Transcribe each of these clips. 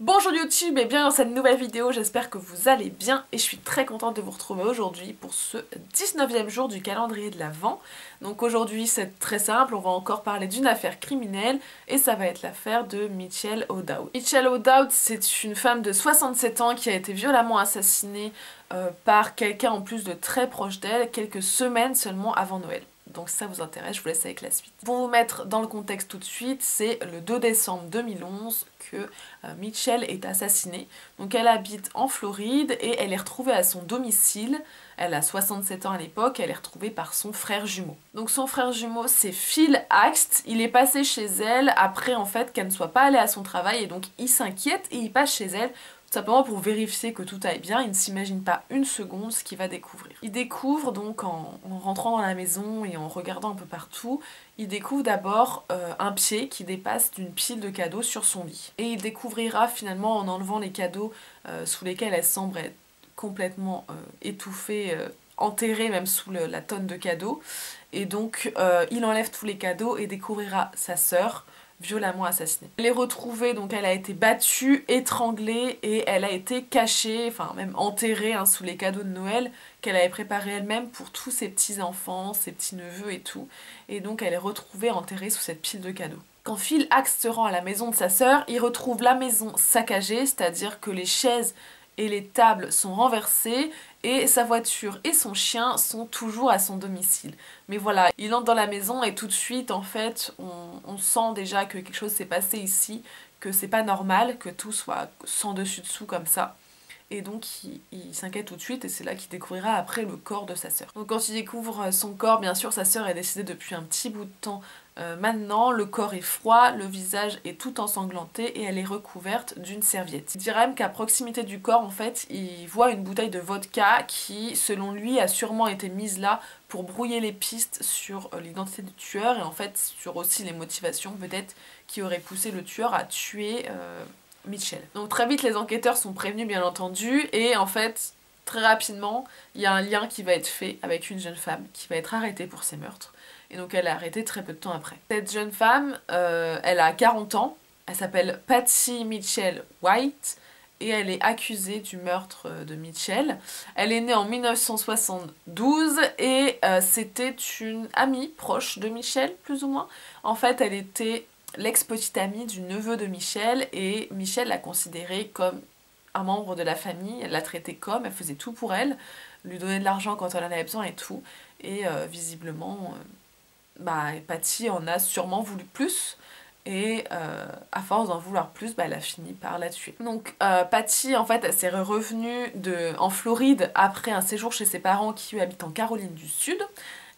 Bonjour YouTube et bienvenue dans cette nouvelle vidéo, j'espère que vous allez bien et je suis très contente de vous retrouver aujourd'hui pour ce 19e jour du calendrier de l'Avent. Donc aujourd'hui c'est très simple, on va encore parler d'une affaire criminelle et ça va être l'affaire de Michelle O'Dowd. Michelle O'Dowd, c'est une femme de 67 ans qui a été violemment assassinée par quelqu'un en plus de très proche d'elle quelques semaines seulement avant Noël. Donc si ça vous intéresse, je vous laisse avec la suite. Pour vous mettre dans le contexte tout de suite, c'est le 2 décembre 2011 que Michelle est assassinée. Donc elle habite en Floride et elle est retrouvée à son domicile. Elle a 67 ans à l'époque, elle est retrouvée par son frère jumeau. Donc son frère jumeau c'est Phil Axt, il est passé chez elle après en fait qu'elle ne soit pas allée à son travail et donc il s'inquiète et il passe chez elle. Tout simplement pour vérifier que tout aille bien, il ne s'imagine pas une seconde ce qu'il va découvrir. Il découvre donc en rentrant dans la maison et en regardant un peu partout, il découvre d'abord un pied qui dépasse d'une pile de cadeaux sur son lit. Et il découvrira finalement en enlevant les cadeaux sous lesquels elle semble être complètement étouffée, enterrée même sous la tonne de cadeaux. Et donc il enlève tous les cadeaux et découvrira sa sœur violemment assassinée. Elle est retrouvée, donc elle a été battue, étranglée et elle a été cachée, enfin même enterrée sous les cadeaux de Noël qu'elle avait préparés elle-même pour tous ses petits-enfants, ses petits-neveux et tout. Et donc elle est retrouvée enterrée sous cette pile de cadeaux. Quand Phil Axt se rend à la maison de sa sœur, il retrouve la maison saccagée, c'est-à-dire que les chaises et les tables sont renversées et sa voiture et son chien sont toujours à son domicile. Mais voilà, il entre dans la maison et tout de suite en fait on sent déjà que quelque chose s'est passé ici, que c'est pas normal que tout soit sans dessus dessous comme ça. Et donc il s'inquiète tout de suite et c'est là qu'il découvrira après le corps de sa sœur. Donc quand il découvre son corps, bien sûr sa sœur est décédée depuis un petit bout de temps maintenant, le corps est froid, le visage est tout ensanglanté et elle est recouverte d'une serviette. Il dira même qu'à proximité du corps en fait il voit une bouteille de vodka qui selon lui a sûrement été mise là pour brouiller les pistes sur l'identité du tueur et en fait sur aussi les motivations peut-être qui auraient poussé le tueur à tuer Michelle. Donc très vite les enquêteurs sont prévenus bien entendu et en fait très rapidement il y a un lien qui va être fait avec une jeune femme qui va être arrêtée pour ces meurtres et donc elle est arrêtée très peu de temps après. Cette jeune femme elle a 40 ans, elle s'appelle Patsy Mitchell White et elle est accusée du meurtre de Michelle. Elle est née en 1972 et c'était une amie proche de Michelle plus ou moins. En fait elle était l'ex-petite amie du neveu de Michelle et Michelle l'a considérée comme un membre de la famille, elle l'a traitée comme, elle faisait tout pour elle, lui donnait de l'argent quand elle en avait besoin et tout. Et visiblement, Patsy en a sûrement voulu plus et à force d'en vouloir plus, elle a fini par la tuer. Donc Patsy en fait elle s'est revenue en Floride après un séjour chez ses parents qui habitent en Caroline du Sud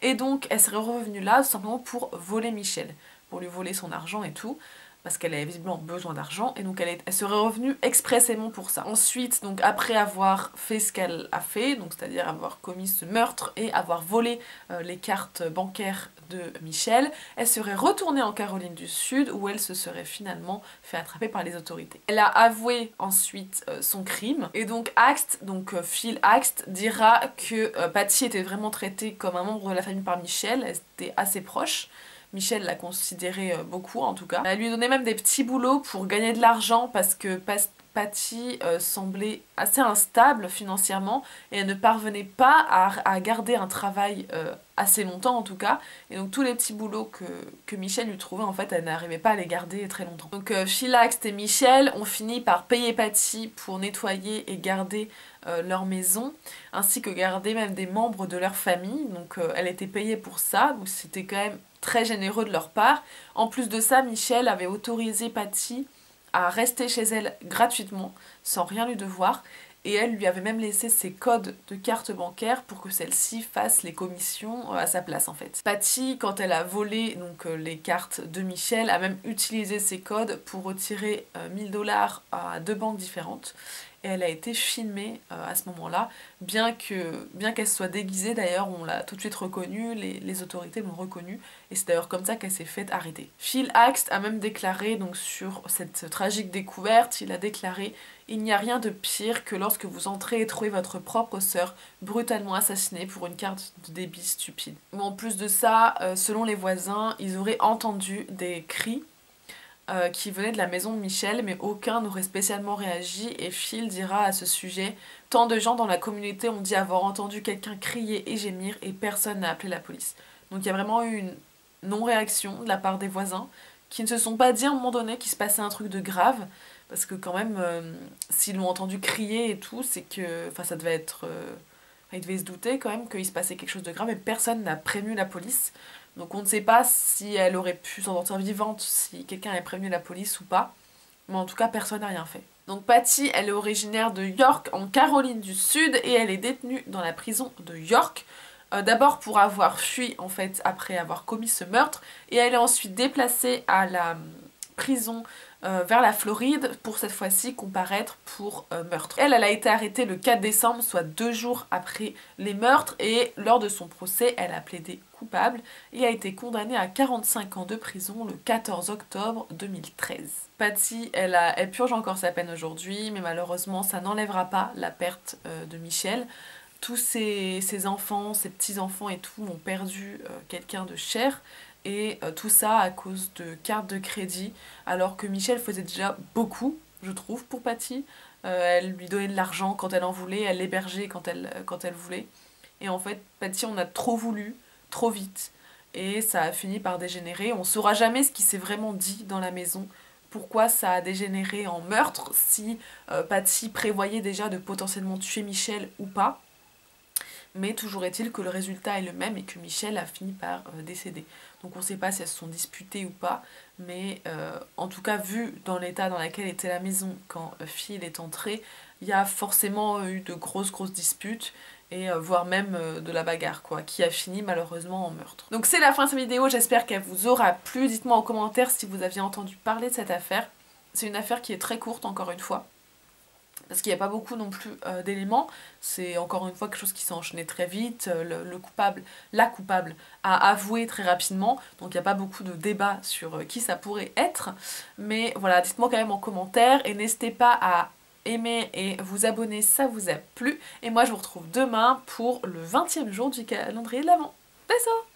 et donc elle serait revenue là tout simplement pour voler Michelle, pour lui voler son argent et tout, parce qu'elle avait visiblement besoin d'argent, et donc elle serait revenue expressément pour ça. Ensuite, donc après avoir fait ce qu'elle a fait, donc c'est-à-dire avoir commis ce meurtre et avoir volé les cartes bancaires de Michelle, elle serait retournée en Caroline du Sud où elle se serait finalement fait attraper par les autorités. Elle a avoué ensuite son crime, et donc Phil Axt dira que Patsy était vraiment traitée comme un membre de la famille par Michelle, elle était assez proche. Michelle l'a considéré beaucoup en tout cas. Elle lui donnait même des petits boulots pour gagner de l'argent parce que Patsy semblait assez instable financièrement et elle ne parvenait pas à garder un travail assez longtemps en tout cas. Et donc tous les petits boulots que Michelle lui trouvait en fait elle n'arrivait pas à les garder très longtemps. Donc Phil Axt et Michelle ont fini par payer Patsy pour nettoyer et garder leur maison, ainsi que garder même des membres de leur famille. Donc elle était payée pour ça, donc c'était quand même très généreux de leur part. En plus de ça, Michelle avait autorisé Patsy à rester chez elle gratuitement, sans rien lui devoir, et elle lui avait même laissé ses codes de carte bancaire pour que celle-ci fasse les commissions à sa place en fait. Patsy, quand elle a volé donc les cartes de Michelle, a même utilisé ses codes pour retirer 1000 $ à 2 banques différentes. Et elle a été filmée à ce moment-là, bien qu'elle soit déguisée, d'ailleurs on l'a tout de suite reconnue, les autorités l'ont reconnue, et c'est d'ailleurs comme ça qu'elle s'est faite arrêter. Phil Axt a même déclaré, donc sur cette tragique découverte, il a déclaré « Il n'y a rien de pire que lorsque vous entrez et trouvez votre propre sœur brutalement assassinée pour une carte de débit stupide. » En plus de ça, selon les voisins, ils auraient entendu des cris qui venaient de la maison de Michel, mais aucun n'aurait spécialement réagi. Et Phil dira à ce sujet: tant de gens dans la communauté ont dit avoir entendu quelqu'un crier et gémir et personne n'a appelé la police. Donc il y a vraiment eu une non-réaction de la part des voisins qui ne se sont pas dit à un moment donné qu'il se passait un truc de grave, parce que quand même, s'ils l'ont entendu crier et tout, c'est que, enfin ça devait être... ils devaient se douter quand même qu'il se passait quelque chose de grave, et personne n'a prévenu la police. Donc on ne sait pas si elle aurait pu s'en sortir vivante, si quelqu'un avait prévenu la police ou pas. Mais en tout cas, personne n'a rien fait. Donc Patty, elle est originaire de York, en Caroline du Sud, et elle est détenue dans la prison de York. D'abord pour avoir fui, en fait, après avoir commis ce meurtre. Et elle est ensuite déplacée à la prison vers la Floride pour cette fois-ci comparaître pour meurtre. Elle a été arrêtée le 4 décembre, soit 2 jours après les meurtres, et lors de son procès, elle a plaidé coupable et a été condamnée à 45 ans de prison le 14 octobre 2013. Patty, elle purge encore sa peine aujourd'hui, mais malheureusement, ça n'enlèvera pas la perte de Michel. Tous ses enfants, ses petits-enfants et tout ont perdu quelqu'un de cher. Et tout ça à cause de cartes de crédit, alors que Michel faisait déjà beaucoup, je trouve, pour Patty. Elle lui donnait de l'argent quand elle en voulait, elle l'hébergeait quand elle voulait. Et en fait, Patty, on a trop voulu, trop vite. Et ça a fini par dégénérer. On saura jamais ce qui s'est vraiment dit dans la maison. Pourquoi ça a dégénéré en meurtre, si Patty prévoyait déjà de potentiellement tuer Michel ou pas. Mais toujours est-il que le résultat est le même et que Michel a fini par décéder. Donc on ne sait pas si elles se sont disputées ou pas, mais en tout cas, vu dans l'état dans lequel était la maison quand Phil est entré, il y a forcément eu de grosses disputes, et voire même de la bagarre, quoi, qui a fini malheureusement en meurtre. Donc c'est la fin de cette vidéo, j'espère qu'elle vous aura plu. Dites-moi en commentaire si vous aviez entendu parler de cette affaire. C'est une affaire qui est très courte, encore une fois, parce qu'il n'y a pas beaucoup non plus d'éléments. C'est encore une fois quelque chose qui s'est enchaîné très vite. La coupable a avoué très rapidement, donc il n'y a pas beaucoup de débat sur qui ça pourrait être. Mais voilà, dites-moi quand même en commentaire, et n'hésitez pas à aimer et vous abonner si ça vous a plu. Et moi je vous retrouve demain pour le 20e jour du calendrier de l'Avent. Bisous!